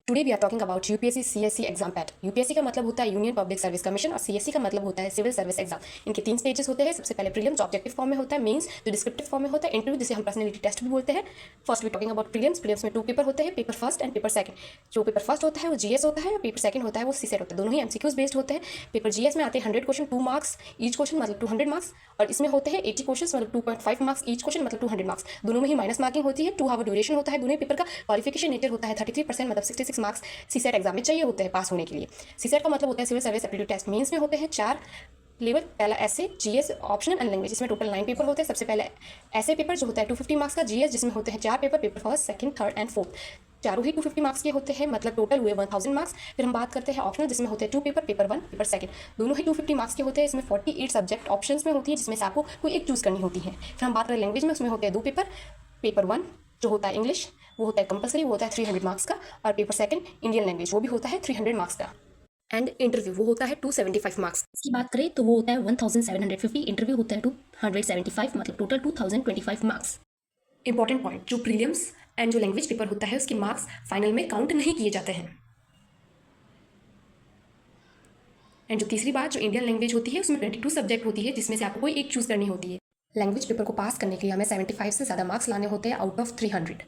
Today we are talking about UPSC CSC exam पैट। UPSC का मतलब होता है यूनियन पब्लिक सर्विस कमीशन और सीएससी का मतलब होता है सिविल सर्विस एग्जाम। इनके 3 स्टेजेस होते हैं। सबसे पहले प्रीलिम्स ऑब्जेक्टिव फॉर्म में होता है, मेंस जो डिस्क्रिप्टिव फॉर्म में होता है, इंटरव्यू जिसे हम पर्सनैलिटी टेस्ट भी बोलते हैं। First we talking about prelims. Prelims में 2 पेपर होते हैं, paper first and paper second. जो पेपर फर्स्ट होता है वो जीएस होता है और पेपर सेकंड होता है वो सीसेट होता है। दोनों ही एमसीक्यूज बेस्ड होते हैं। पेपर जीएस में आते हैं 100 क्वेश्चन, 2 मार्क्स ईच क्वेश्चन मतलब 200 मार्क्स, और इसमें होते हैं 80 क्वेश्चन मतलब 2.5 मार्क्स ईच क्वेश्चन मतलब 200 मार्क्स। दोनों में ही माइनस मार्किंग होती है। 2 आवर ड्यूरेशन होता है दोनों पेपर का। क्वालिफिकेशन नेचर होता है 33% मतलब 66 मार्क्स सीसेट एग्जाम में चाहिए होते हैं पास होने के लिए। सीसेट का मतलब होता है civil service aptitude test. Mains में होते हैं 4 लेवल। पहला ऐसे, जीएस, ऑप्शनल एंड लैंग्वेज। इसमें टोटल 9 पेपर होते हैं। सबसे पहले ऐसे पेपर जो होता है 250 मार्क्स का, जीएस जिसमें होते हैं 4 paper, paper first second third and fourth, चारों ही 250 मार्क्स के होते हैं, मतलब टोटल हुए 1000 मार्क्स। फिर हम बात करते हैं ऑप्शनल जिसमें होते हैं 2 पेपर, पेपर 1 पेपर सेकंड, दोनों ही 250 मार्क्स के होते हैं। इसमें 48 सब्जेक्ट ऑप्शंस में होती है जिसमें से आपको कोई एक चूज़ करनी होती है। फिर हम बात करें लैंग्वेज में, उसमें होते हैं 2 पेपर, पेपर 1 जो होता है इंग्लिश वो होता है कंपलसरी, वो होता है 300 मार्क्स का, और पेपर सेकंड इंडियन लैंग्वेज वो भी होता है 300 मार्क्स का। एंड इंटरव्यू वो होता है 275 मार्क्स। इसकी बात करें तो वो होता है 1750, इंटरव्यू होता है 275, मतलब टोटल 2025 मार्क्स। इंपॉर्टेंट पॉइंट, जो प्रीलिम्स एंड जो लैंग्वेज पेपर होता है उसके मार्क्स फाइनल में काउंट नहीं किए जाते हैं। एंड जो तीसरी बात, जो इंडियन लैंग्वेज होती है उसमें 22 सब्जेक्ट होती है जिसमें से आपको कोई एक चूज़ करनी होती है। लैंग्वेज पेपर को पास करने के लिए हमें 75 से ज़्यादा मार्क्स लाने होते हैं आउट ऑफ 300।